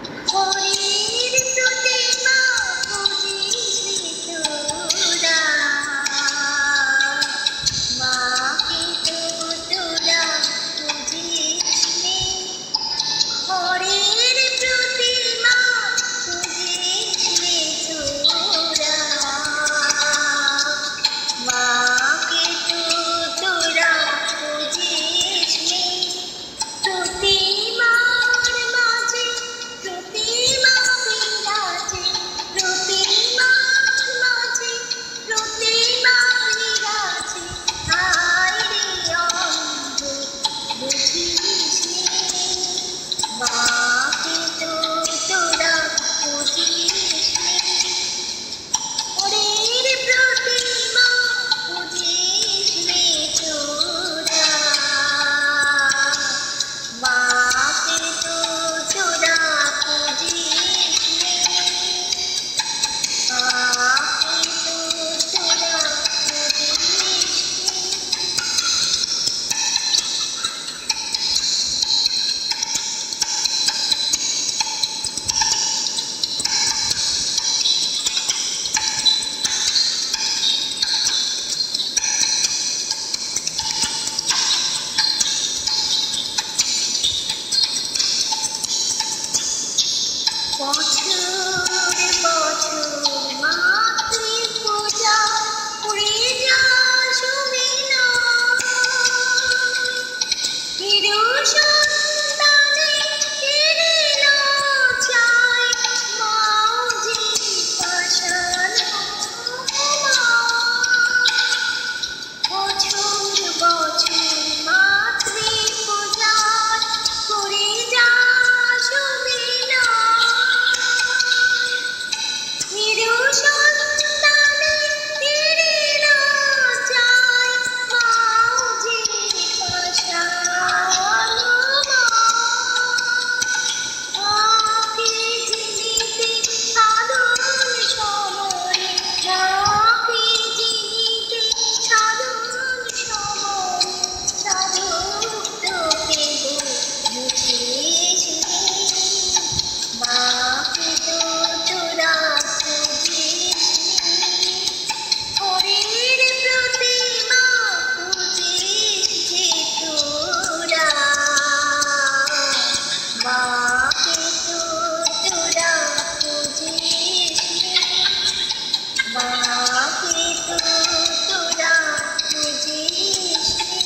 হরির প্রতিমা পুজিসনি তোরা, মাকে তো তোরা পুজিসনি। হরির প্রতিমা পুজিসনি তোরা, মাকে তো তোরা পুজিসনি। প্রতিমার মাঝে প্রতিমা বিরাজে, প্রতিমার মাঝে প্রতিমা বিরাজে। হায় রে অন্ধ বুঝিসনি, মাকে তো তোরা বুঝিসনি। হরির প্রতিমা বুঝিসনি তোরা, মাকে তো তোরা বুঝিসনি, মাকে তো তোরা বুঝিসনি। বছর বছর মাতৃ পূজা করে যাসুমি না, চিরসন্তানে ফিরে না যায়, মাও যে পাশানো মা। বছর বছর মাতৃ পূজা করে যাসুমি না, চিরসন্তানে ফিরে না যায়, মাও যে পাশানো মা। মাকে চিনিতে সাধন সমরে, মাকে চিনিতে সাধন সমরে, সাধক তোকে বুঝিসনি, মাকে তো তোরা বুঝিসনি। হরির প্রতিমা পুজিসনি তোরা, মাকে তো তোরা পুজিসনি, মাকে তো তোরা পুজিসনি।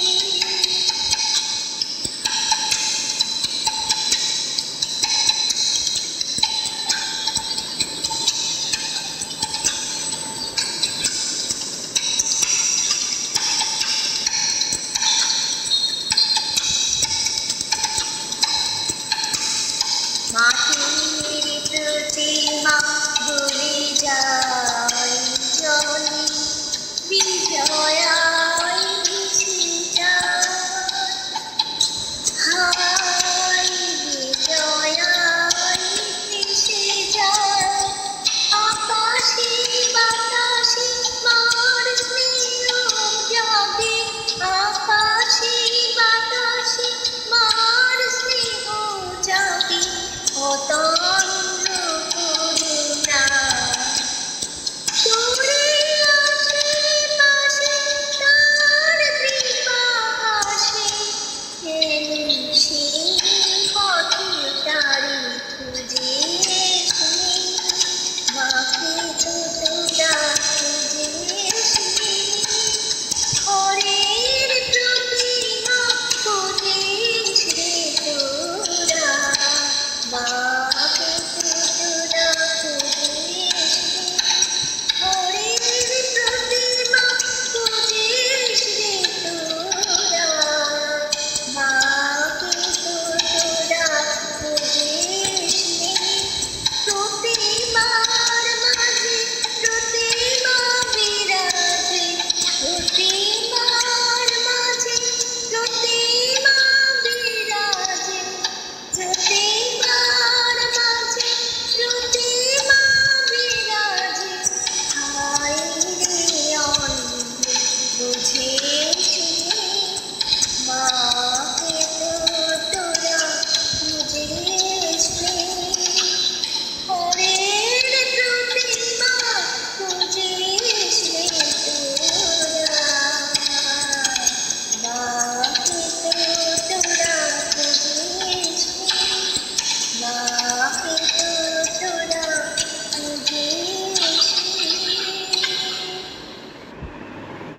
মাটির প্রতিমা ভুলে যায় জলে, বিজয়া